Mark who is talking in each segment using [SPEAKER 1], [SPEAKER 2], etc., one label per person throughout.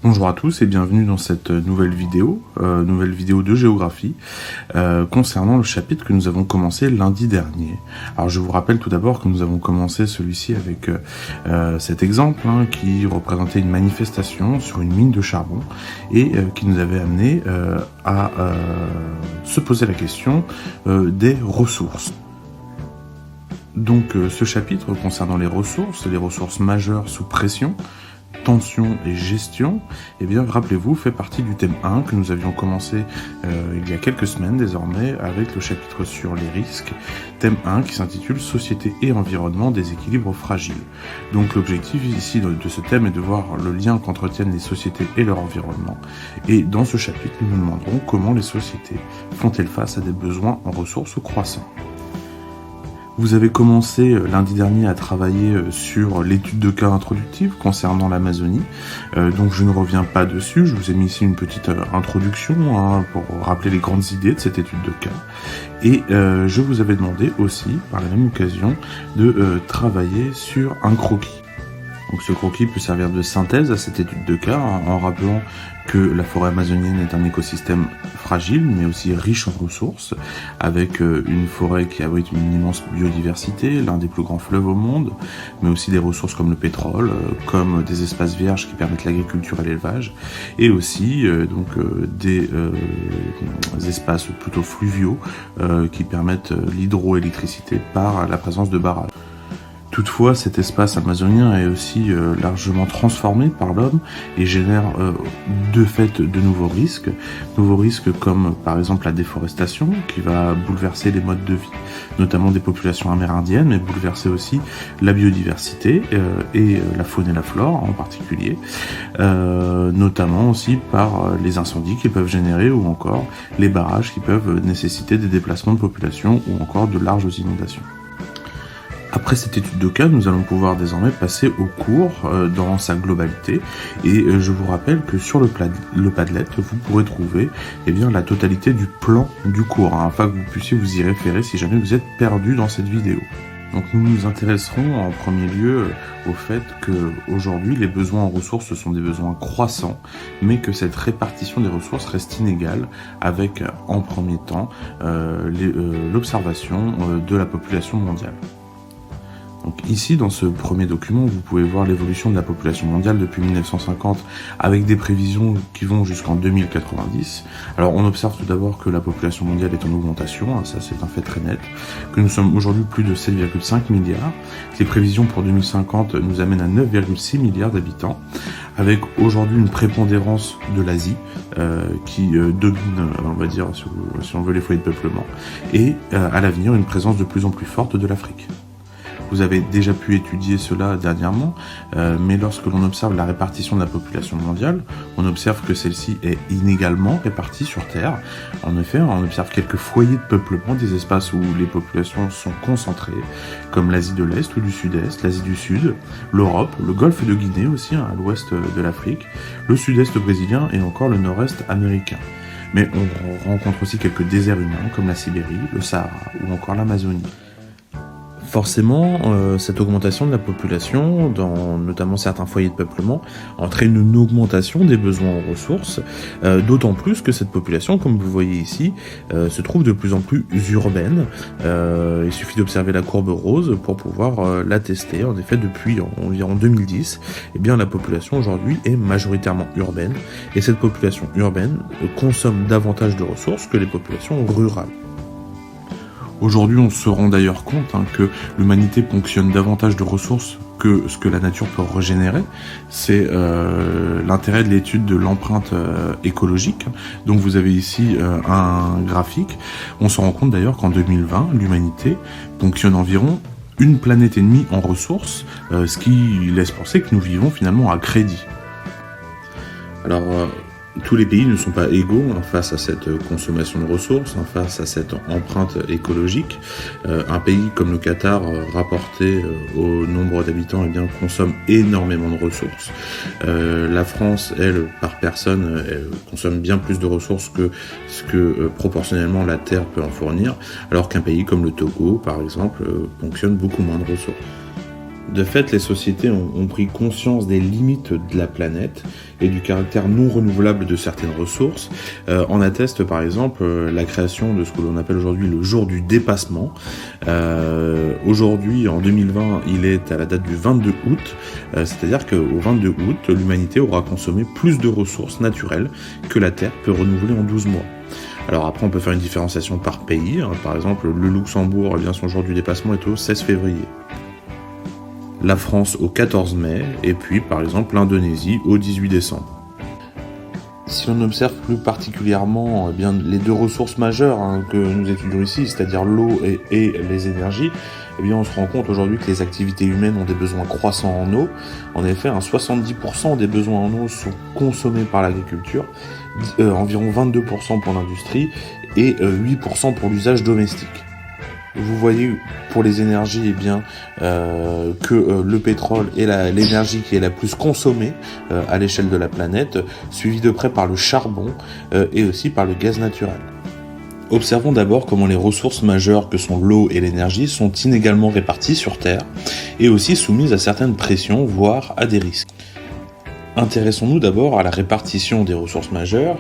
[SPEAKER 1] Bonjour à tous et bienvenue dans cette nouvelle vidéo de géographie concernant le chapitre que nous avons commencé lundi dernier. Alors je vous rappelle tout d'abord que nous avons commencé celui-ci avec cet exemple qui représentait une manifestation sur une mine de charbon et qui nous avait amené à se poser la question des ressources. Donc ce chapitre concernant les ressources majeures sous pression, tension et gestion, eh bien rappelez-vous, fait partie du thème 1 que nous avions commencé il y a quelques semaines désormais avec le chapitre sur les risques, thème 1 qui s'intitule Société et environnement des équilibres fragiles. Donc l'objectif ici de ce thème est de voir le lien qu'entretiennent les sociétés et leur environnement. Et dans ce chapitre, nous nous demanderons comment les sociétés font-elles face à des besoins en ressources croissants. Vous avez commencé lundi dernier à travailler sur l'étude de cas introductive concernant l'Amazonie, donc je ne reviens pas dessus, je vous ai mis ici une petite introduction pour rappeler les grandes idées de cette étude de cas. Et je vous avais demandé aussi, par la même occasion, de travailler sur un croquis. Donc ce croquis peut servir de synthèse à cette étude de cas en rappelant que la forêt amazonienne est un écosystème fragile mais aussi riche en ressources, avec une forêt qui abrite une immense biodiversité, l'un des plus grands fleuves au monde, mais aussi des ressources comme le pétrole, comme des espaces vierges qui permettent l'agriculture et l'élevage, et aussi des espaces plutôt fluviaux qui permettent l'hydroélectricité par la présence de barrages. Toutefois, cet espace amazonien est aussi largement transformé par l'homme et génère de fait de nouveaux risques comme par exemple la déforestation qui va bouleverser les modes de vie, notamment des populations amérindiennes, mais bouleverser aussi la biodiversité et la faune et la flore en particulier, notamment aussi par les incendies qu'ils peuvent générer ou encore les barrages qui peuvent nécessiter des déplacements de population ou encore de larges inondations. Après cette étude de cas, nous allons pouvoir désormais passer au cours dans sa globalité et je vous rappelle que sur le Padlet, vous pourrez trouver la totalité du plan du cours, afin que vous puissiez vous y référer si jamais vous êtes perdu dans cette vidéo. Donc nous nous intéresserons en premier lieu au fait qu'aujourd'hui les besoins en ressources sont des besoins croissants, mais que cette répartition des ressources reste inégale avec en premier temps l'observation de la population mondiale. Donc ici, dans ce premier document, vous pouvez voir l'évolution de la population mondiale depuis 1950 avec des prévisions qui vont jusqu'en 2090. Alors on observe tout d'abord que la population mondiale est en augmentation, ça c'est un fait très net, que nous sommes aujourd'hui plus de 7,5 milliards, que les prévisions pour 2050 nous amènent à 9,6 milliards d'habitants, avec aujourd'hui une prépondérance de l'Asie qui domine, on va dire, si on veut, les foyers de peuplement, et à l'avenir une présence de plus en plus forte de l'Afrique. Vous avez déjà pu étudier cela dernièrement, mais lorsque l'on observe la répartition de la population mondiale, on observe que celle-ci est inégalement répartie sur Terre. En effet, on observe quelques foyers de peuplement, des espaces où les populations sont concentrées, comme l'Asie de l'Est ou du Sud-Est, l'Asie du Sud, l'Europe, le golfe de Guinée aussi, à l'ouest de l'Afrique, le Sud-Est brésilien et encore le Nord-Est américain. Mais on rencontre aussi quelques déserts humains, comme la Sibérie, le Sahara ou encore l'Amazonie. Forcément, cette augmentation de la population, dans notamment certains foyers de peuplement, entraîne une augmentation des besoins en ressources, d'autant plus que cette population, comme vous voyez ici, se trouve de plus en plus urbaine. Il suffit d'observer la courbe rose pour pouvoir l'attester. En effet, depuis environ 2010, la population aujourd'hui est majoritairement urbaine, et cette population urbaine consomme davantage de ressources que les populations rurales. Aujourd'hui, on se rend d'ailleurs compte que l'humanité ponctionne davantage de ressources que ce que la nature peut régénérer. C'est l'intérêt de l'étude de l'empreinte écologique. Donc vous avez ici un graphique. On se rend compte d'ailleurs qu'en 2020, l'humanité ponctionne environ une planète et demie en ressources, ce qui laisse penser que nous vivons finalement à crédit. Alors, tous les pays ne sont pas égaux face à cette consommation de ressources, face à cette empreinte écologique. Un pays comme le Qatar, rapporté au nombre d'habitants, consomme énormément de ressources. La France, elle, par personne, elle consomme bien plus de ressources que ce que proportionnellement la Terre peut en fournir, alors qu'un pays comme le Togo, par exemple, ponctionne beaucoup moins de ressources. De fait, les sociétés ont pris conscience des limites de la planète et du caractère non renouvelable de certaines ressources. En atteste par exemple la création de ce que l'on appelle aujourd'hui le jour du dépassement. Aujourd'hui, en 2020, il est à la date du 22 août, c'est-à-dire qu'au 22 août, l'humanité aura consommé plus de ressources naturelles que la Terre peut renouveler en 12 mois. Alors après, on peut faire une différenciation par pays. Par exemple, le Luxembourg, son jour du dépassement est au 16 février. La France au 14 mai, et puis par exemple l'Indonésie au 18 décembre. Si on observe plus particulièrement les deux ressources majeures que nous étudions ici, c'est-à-dire l'eau et les énergies, on se rend compte aujourd'hui que les activités humaines ont des besoins croissants en eau. En effet, 70% des besoins en eau sont consommés par l'agriculture, environ 22% pour l'industrie et 8% pour l'usage domestique. Vous voyez pour les énergies que le pétrole est l'énergie qui est la plus consommée à l'échelle de la planète, suivie de près par le charbon et aussi par le gaz naturel. Observons d'abord comment les ressources majeures que sont l'eau et l'énergie sont inégalement réparties sur Terre et aussi soumises à certaines pressions, voire à des risques. Intéressons-nous d'abord à la répartition des ressources majeures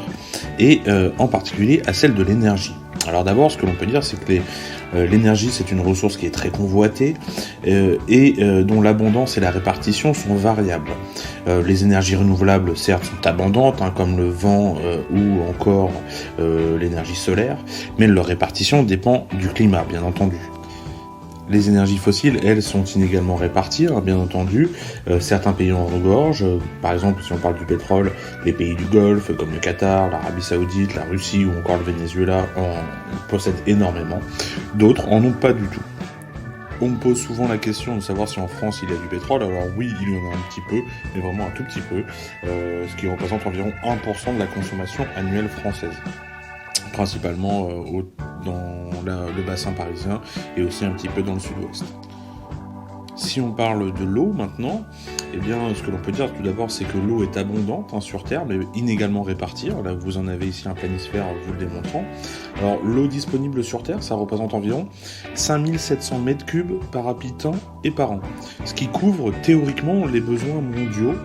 [SPEAKER 1] et en particulier à celle de l'énergie. Alors d'abord, ce que l'on peut dire, c'est que l'énergie, c'est une ressource qui est très convoitée et dont l'abondance et la répartition sont variables. Les énergies renouvelables, certes, sont abondantes, comme le vent ou encore l'énergie solaire, mais leur répartition dépend du climat, bien entendu. Les énergies fossiles, elles, sont inégalement réparties, bien entendu. Certains pays en regorgent. Par exemple, si on parle du pétrole, les pays du Golfe, comme le Qatar, l'Arabie Saoudite, la Russie ou encore le Venezuela en possèdent énormément. D'autres en ont pas du tout. On me pose souvent la question de savoir si en France il y a du pétrole. Alors oui, il y en a un petit peu, mais vraiment un tout petit peu, ce qui représente environ 1% de la consommation annuelle française. Principalement dans le bassin parisien et aussi un petit peu dans le sud-ouest. Si on parle de l'eau maintenant, ce que l'on peut dire tout d'abord, c'est que l'eau est abondante sur Terre, mais inégalement répartie. Là, vous en avez ici un planisphère vous le démontrant. Alors, l'eau disponible sur Terre, ça représente environ 5700 mètres cubes par habitant et par an, ce qui couvre théoriquement les besoins mondiaux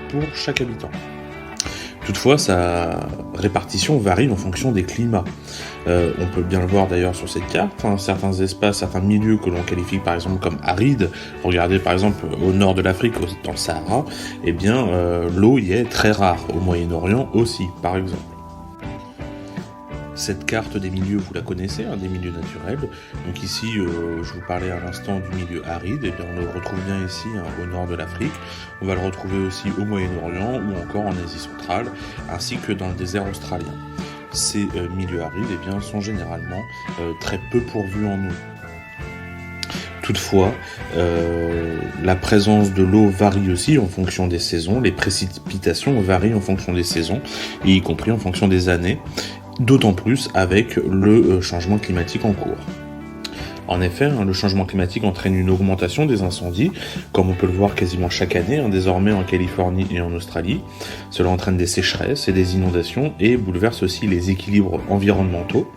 [SPEAKER 1] pour chaque habitant. Toutefois, sa répartition varie en fonction des climats. On peut bien le voir d'ailleurs sur cette carte, certains espaces, certains milieux que l'on qualifie par exemple comme arides, regardez par exemple au nord de l'Afrique, dans le Sahara, l'eau y est très rare, au Moyen-Orient aussi par exemple. Cette carte des milieux, vous la connaissez, des milieux naturels. Donc ici, je vous parlais à l'instant du milieu aride, on le retrouve bien ici au nord de l'Afrique. On va le retrouver aussi au Moyen-Orient ou encore en Asie centrale, ainsi que dans le désert australien. Ces milieux arides sont généralement très peu pourvus en eau. Toutefois, la présence de l'eau varie aussi en fonction des saisons, les précipitations varient en fonction des saisons, y compris en fonction des années. D'autant plus avec le changement climatique en cours. En effet, le changement climatique entraîne une augmentation des incendies, comme on peut le voir quasiment chaque année, désormais en Californie et en Australie. Cela entraîne des sécheresses et des inondations et bouleverse aussi les équilibres environnementaux.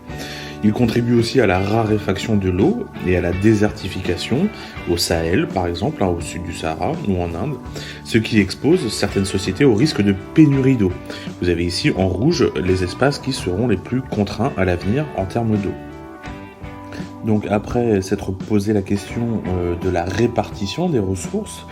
[SPEAKER 1] Il contribue aussi à la raréfaction de l'eau et à la désertification au Sahel, par exemple, au sud du Sahara ou en Inde, ce qui expose certaines sociétés au risque de pénurie d'eau. Vous avez ici en rouge les espaces qui seront les plus contraints à l'avenir en termes d'eau. Donc après s'être posé la question de la répartition des ressources,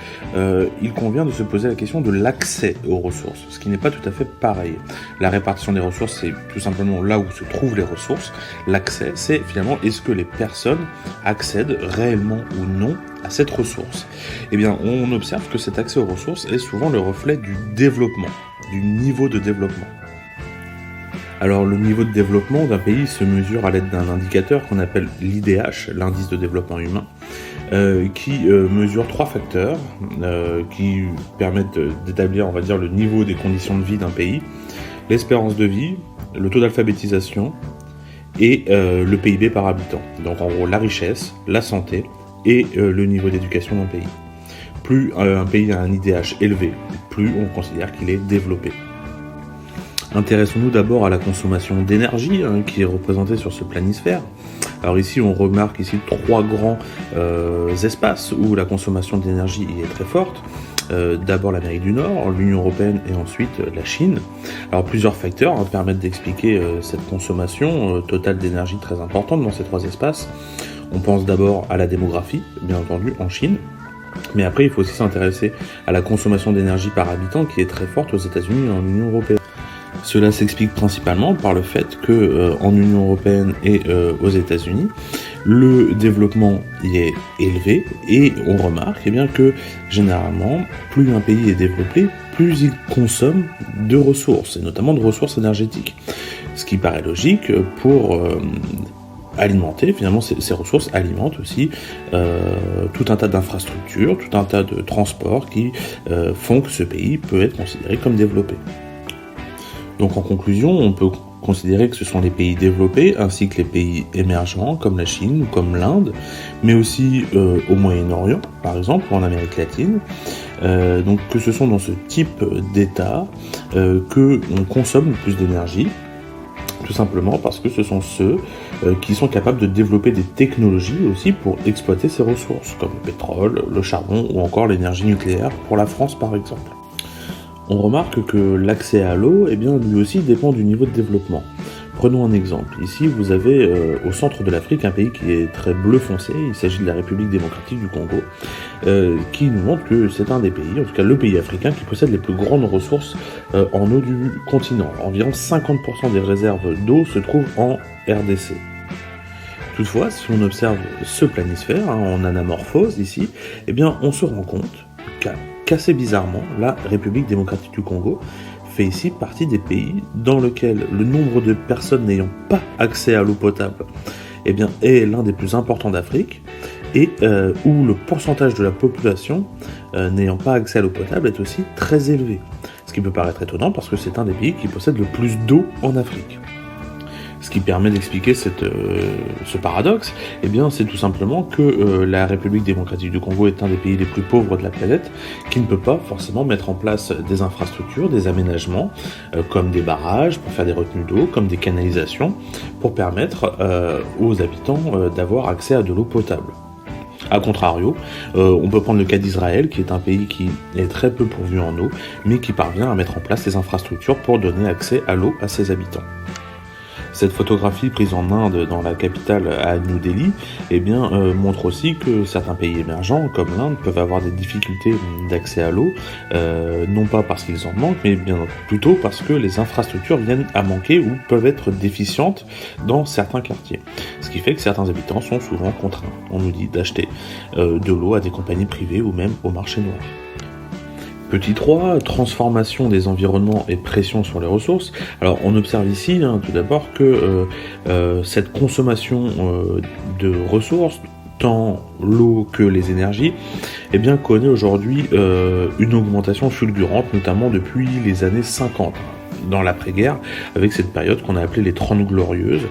[SPEAKER 1] il convient de se poser la question de l'accès aux ressources, ce qui n'est pas tout à fait pareil. La répartition des ressources, c'est tout simplement là où se trouvent les ressources. L'accès, c'est finalement est-ce que les personnes accèdent réellement ou non à cette ressource. On observe que cet accès aux ressources est souvent le reflet du développement, du niveau de développement. Alors le niveau de développement d'un pays se mesure à l'aide d'un indicateur qu'on appelle l'IDH, l'indice de développement humain, qui mesure 3 facteurs qui permettent d'établir, le niveau des conditions de vie d'un pays, l'espérance de vie, le taux d'alphabétisation et le PIB par habitant. Donc en gros la richesse, la santé et le niveau d'éducation d'un pays. Plus un pays a un IDH élevé, plus on considère qu'il est développé. Intéressons-nous d'abord à la consommation d'énergie qui est représentée sur ce planisphère. Alors ici, on remarque ici 3 grands espaces où la consommation d'énergie est très forte. D'abord l'Amérique du Nord, l'Union Européenne et ensuite la Chine. Alors plusieurs facteurs permettent d'expliquer cette consommation totale d'énergie très importante dans ces 3 espaces. On pense d'abord à la démographie, bien entendu, en Chine. Mais après, il faut aussi s'intéresser à la consommation d'énergie par habitant qui est très forte aux États-Unis et en Union Européenne. Cela s'explique principalement par le fait que en Union Européenne et aux États-Unis, le développement y est élevé et on remarque bien que généralement, plus un pays est développé, plus il consomme de ressources, et notamment de ressources énergétiques. Ce qui paraît logique pour alimenter, finalement ces ressources alimentent aussi tout un tas d'infrastructures, tout un tas de transports qui font que ce pays peut être considéré comme développé. Donc en conclusion, on peut considérer que ce sont les pays développés ainsi que les pays émergents comme la Chine ou comme l'Inde, mais aussi au Moyen-Orient par exemple ou en Amérique latine. Donc que ce sont dans ce type d'État que on consomme le plus d'énergie, tout simplement parce que ce sont ceux qui sont capables de développer des technologies aussi pour exploiter ces ressources, comme le pétrole, le charbon ou encore l'énergie nucléaire pour la France par exemple. On remarque que l'accès à l'eau, eh bien, lui aussi dépend du niveau de développement. Prenons un exemple. Ici, vous avez au centre de l'Afrique un pays qui est très bleu foncé. Il s'agit de la République démocratique du Congo, qui nous montre que c'est un des pays, en tout cas le pays africain, qui possède les plus grandes ressources en eau du continent. Environ 50% des réserves d'eau se trouvent en RDC. Toutefois, si on observe ce planisphère en anamorphose ici, eh bien, on se rend compte qu'assez bizarrement, la République démocratique du Congo fait ici partie des pays dans lesquels le nombre de personnes n'ayant pas accès à l'eau potable eh bien, est l'un des plus importants d'Afrique et où le pourcentage de la population n'ayant pas accès à l'eau potable est aussi très élevé. Ce qui peut paraître étonnant parce que c'est un des pays qui possède le plus d'eau en Afrique. Ce qui permet d'expliquer ce paradoxe, eh bien, c'est tout simplement que la République démocratique du Congo est un des pays les plus pauvres de la planète, qui ne peut pas forcément mettre en place des infrastructures, des aménagements, comme des barrages pour faire des retenues d'eau, comme des canalisations, pour permettre aux habitants d'avoir accès à de l'eau potable. A contrario, on peut prendre le cas d'Israël, qui est un pays qui est très peu pourvu en eau, mais qui parvient à mettre en place des infrastructures pour donner accès à l'eau à ses habitants. Cette photographie prise en Inde, dans la capitale à New Delhi, eh bien, montre aussi que certains pays émergents, comme l'Inde, peuvent avoir des difficultés d'accès à l'eau, non pas parce qu'ils en manquent, mais bien plutôt parce que les infrastructures viennent à manquer ou peuvent être déficientes dans certains quartiers. Ce qui fait que certains habitants sont souvent contraints, on nous dit, d'acheter de l'eau à des compagnies privées ou même au marché noir. Petit 3, transformation des environnements et pression sur les ressources. Alors on observe ici tout d'abord que cette consommation de ressources, tant l'eau que les énergies, eh bien, connaît aujourd'hui une augmentation fulgurante, notamment depuis les années 50. Dans l'après-guerre, avec cette période qu'on a appelée les 30 glorieuses,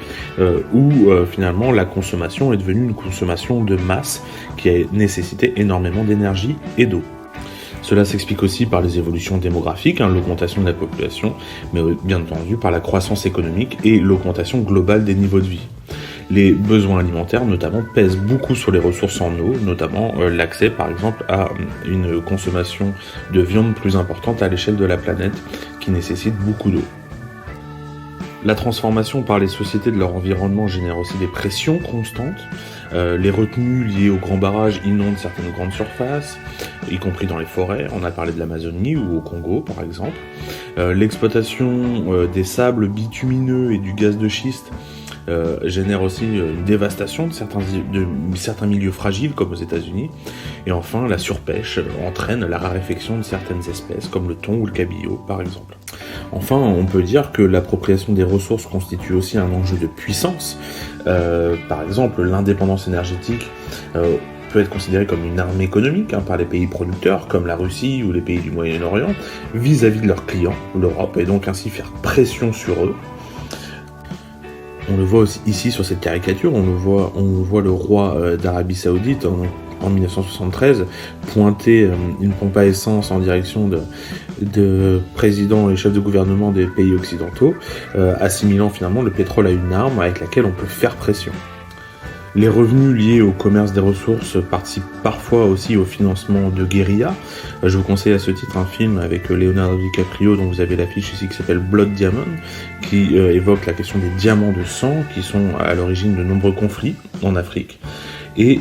[SPEAKER 1] où finalement la consommation est devenue une consommation de masse qui a nécessité énormément d'énergie et d'eau. Cela s'explique aussi par les évolutions démographiques, l'augmentation de la population, mais bien entendu par la croissance économique et l'augmentation globale des niveaux de vie. Les besoins alimentaires, notamment, pèsent beaucoup sur les ressources en eau, notamment l'accès, par exemple, à une consommation de viande plus importante à l'échelle de la planète, qui nécessite beaucoup d'eau. La transformation par les sociétés de leur environnement génère aussi des pressions constantes. Les retenues liées aux grands barrages inondent certaines grandes surfaces, y compris dans les forêts. On a parlé de l'Amazonie ou au Congo, par exemple. L'exploitation des sables bitumineux et du gaz de schiste génère aussi une dévastation de certains milieux fragiles, comme aux États-Unis. Et enfin, la surpêche entraîne la raréfaction de certaines espèces, comme le thon ou le cabillaud, par exemple. Enfin, on peut dire que l'appropriation des ressources constitue aussi un enjeu de puissance. Par exemple, l'indépendance énergétique peut être considérée comme une arme économique par les pays producteurs, comme la Russie ou les pays du Moyen-Orient, vis-à-vis de leurs clients, l'Europe, et donc ainsi faire pression sur eux. On le voit aussi ici sur cette caricature, on voit le roi d'Arabie Saoudite en 1973, pointer une pompe à essence en direction de présidents et chefs de gouvernement des pays occidentaux, assimilant finalement le pétrole à une arme avec laquelle on peut faire pression. Les revenus liés au commerce des ressources participent parfois aussi au financement de guérillas. Je vous conseille à ce titre un film avec Leonardo DiCaprio dont vous avez l'affiche ici qui s'appelle Blood Diamond, qui évoque la question des diamants de sang qui sont à l'origine de nombreux conflits en Afrique. Et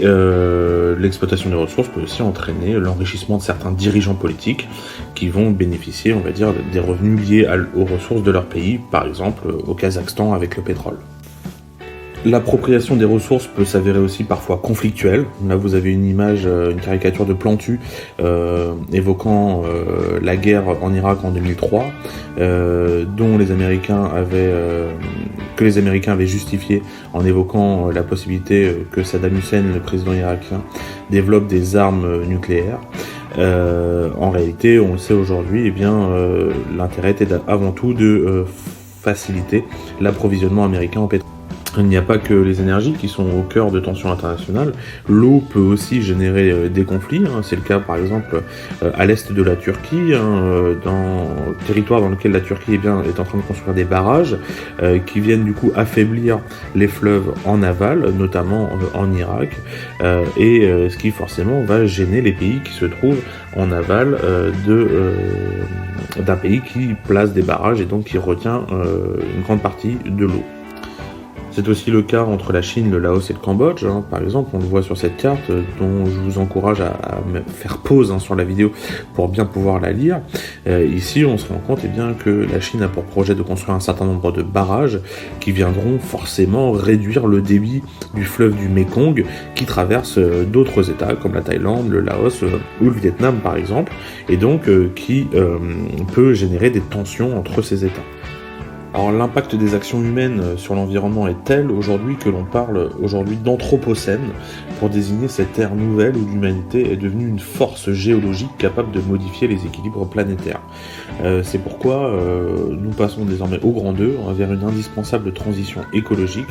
[SPEAKER 1] l'exploitation des ressources peut aussi entraîner l'enrichissement de certains dirigeants politiques qui vont bénéficier, on va dire, des revenus liés aux ressources de leur pays, par exemple au Kazakhstan avec le pétrole. L'appropriation des ressources peut s'avérer aussi parfois conflictuelle. Là, vous avez une image, une caricature de Plantu évoquant la guerre en Irak en 2003, dont que les Américains avaient justifié en évoquant la possibilité que Saddam Hussein, le président irakien, développe des armes nucléaires. En réalité, on le sait aujourd'hui, l'intérêt était avant tout de faciliter l'approvisionnement américain en pétrole. Il n'y a pas que les énergies qui sont au cœur de tensions internationales. L'eau peut aussi générer des conflits. C'est le cas par exemple à l'est de la Turquie, dans le territoire dans lequel la Turquie est en train de construire des barrages qui viennent du coup affaiblir les fleuves en aval, notamment en Irak, ce qui forcément va gêner les pays qui se trouvent en aval d'un pays qui place des barrages et donc qui retient une grande partie de l'eau. C'est aussi le cas entre la Chine, le Laos et le Cambodge. Par exemple, on le voit sur cette carte, dont je vous encourage à faire pause sur la vidéo pour bien pouvoir la lire. Ici, on se rend compte que la Chine a pour projet de construire un certain nombre de barrages qui viendront forcément réduire le débit du fleuve du Mékong qui traverse d'autres États comme la Thaïlande, le Laos ou le Vietnam par exemple, et donc qui peut générer des tensions entre ces États. Alors l'impact des actions humaines sur l'environnement est tel aujourd'hui que l'on parle aujourd'hui d'anthropocène pour désigner cette ère nouvelle où l'humanité est devenue une force géologique capable de modifier les équilibres planétaires. C'est pourquoi nous passons désormais au grand 2 vers une indispensable transition écologique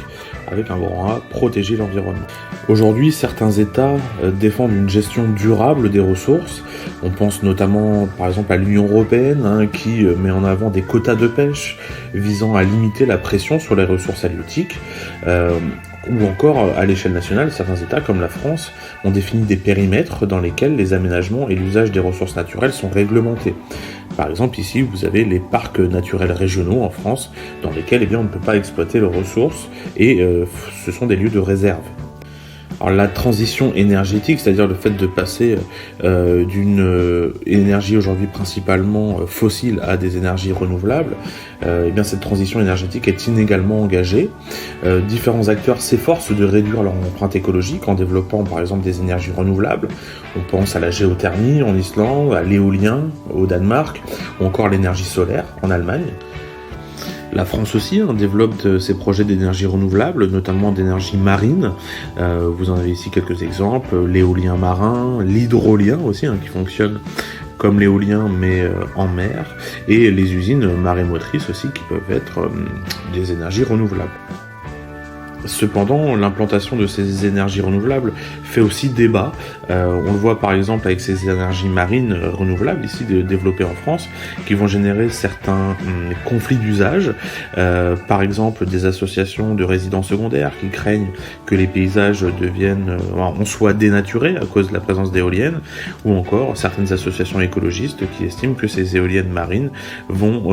[SPEAKER 1] avec un grand A, protéger l'environnement. Aujourd'hui, certains États défendent une gestion durable des ressources. On pense notamment par exemple à l'Union européenne qui met en avant des quotas de pêche visant à limiter la pression sur les ressources halieutiques, ou encore à l'échelle nationale, certains États comme la France ont défini des périmètres dans lesquels les aménagements et l'usage des ressources naturelles sont réglementés. Par exemple, ici, vous avez les parcs naturels régionaux en France, dans lesquels on ne peut pas exploiter les ressources, et ce sont des lieux de réserve. Alors la transition énergétique, c'est-à-dire le fait de passer d'une énergie aujourd'hui principalement fossile à des énergies renouvelables, cette transition énergétique est inégalement engagée. Différents acteurs s'efforcent de réduire leur empreinte écologique en développant par exemple des énergies renouvelables. On pense à la géothermie en Islande, à l'éolien au Danemark, ou encore l'énergie solaire en Allemagne. La France aussi développe ses projets d'énergie renouvelable, notamment d'énergie marine. Vous en avez ici quelques exemples, l'éolien marin, l'hydrolien aussi, qui fonctionne comme l'éolien mais en mer, et les usines marémotrices aussi qui peuvent être des énergies renouvelables. Cependant, l'implantation de ces énergies renouvelables fait aussi débat. On le voit par exemple avec ces énergies marines renouvelables ici développées en France, qui vont générer certains conflits d'usage. Par exemple, des associations de résidents secondaires qui craignent que les paysages soient dénaturés à cause de la présence d'éoliennes, ou encore certaines associations écologistes qui estiment que ces éoliennes marines vont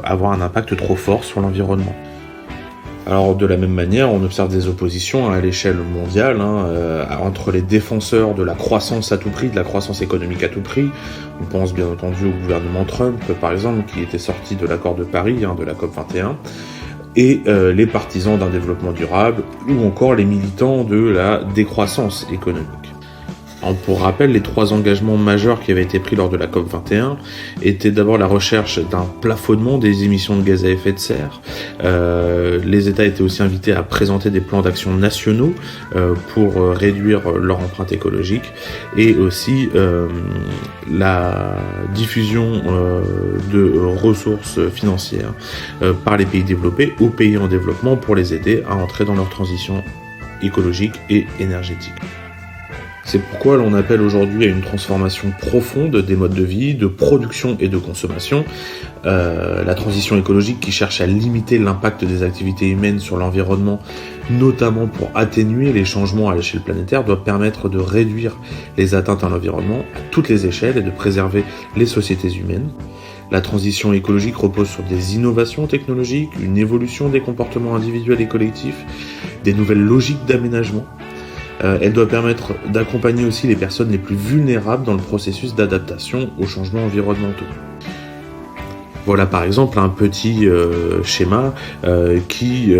[SPEAKER 1] avoir un impact trop fort sur l'environnement. Alors de la même manière, on observe des oppositions à l'échelle mondiale entre les défenseurs de la croissance à tout prix, de la croissance économique à tout prix. On pense bien entendu au gouvernement Trump, par exemple, qui était sorti de l'accord de Paris, de la COP21, et les partisans d'un développement durable, ou encore les militants de la décroissance économique. Alors, pour rappel, les 3 engagements majeurs qui avaient été pris lors de la COP21 étaient d'abord la recherche d'un plafonnement des émissions de gaz à effet de serre. Les États étaient aussi invités à présenter des plans d'action nationaux pour réduire leur empreinte écologique, et aussi la diffusion de ressources financières par les pays développés aux pays en développement pour les aider à entrer dans leur transition écologique et énergétique. C'est pourquoi l'on appelle aujourd'hui à une transformation profonde des modes de vie, de production et de consommation. La transition écologique qui cherche à limiter l'impact des activités humaines sur l'environnement, notamment pour atténuer les changements à l'échelle planétaire, doit permettre de réduire les atteintes à l'environnement à toutes les échelles et de préserver les sociétés humaines. La transition écologique repose sur des innovations technologiques, une évolution des comportements individuels et collectifs, des nouvelles logiques d'aménagement. Elle doit permettre d'accompagner aussi les personnes les plus vulnérables dans le processus d'adaptation aux changements environnementaux. Voilà par exemple un petit schéma qui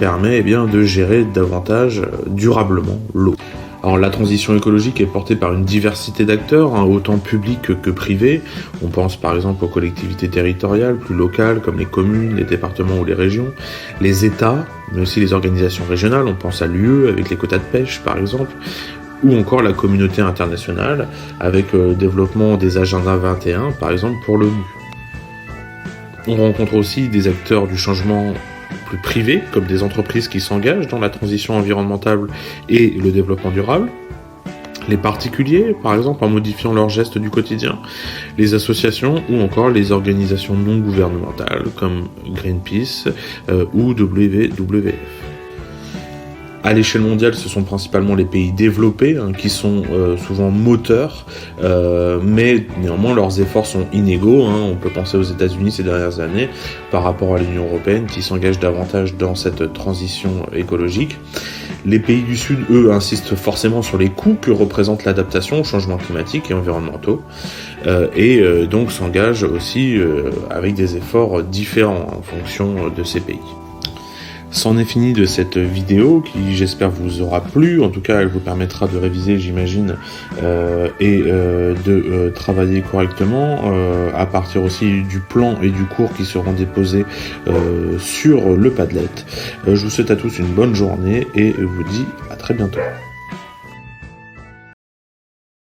[SPEAKER 1] permet de gérer davantage durablement l'eau. Alors la transition écologique est portée par une diversité d'acteurs, autant publics que privés. On pense par exemple aux collectivités territoriales, plus locales, comme les communes, les départements ou les régions, les États, mais aussi les organisations régionales, on pense à l'UE avec les quotas de pêche par exemple, ou encore la communauté internationale avec le développement des agendas 21 par exemple pour l'ONU. On rencontre aussi des acteurs du changement plus privés, comme des entreprises qui s'engagent dans la transition environnementale et le développement durable, les particuliers, par exemple, en modifiant leurs gestes du quotidien, les associations ou encore les organisations non gouvernementales, comme Greenpeace ou WWF. À l'échelle mondiale, ce sont principalement les pays développés qui sont souvent moteurs, mais néanmoins leurs efforts sont inégaux. On peut penser aux États-Unis ces dernières années par rapport à l'Union européenne qui s'engage davantage dans cette transition écologique. Les pays du Sud, eux, insistent forcément sur les coûts que représente l'adaptation aux changements climatiques et environnementaux, et donc s'engagent aussi avec des efforts différents en fonction de ces pays. C'en est fini de cette vidéo qui, j'espère, vous aura plu. En tout cas, elle vous permettra de réviser, j'imagine, et de travailler correctement à partir aussi du plan et du cours qui seront déposés sur le Padlet. Je vous souhaite à tous une bonne journée et vous dis à très bientôt.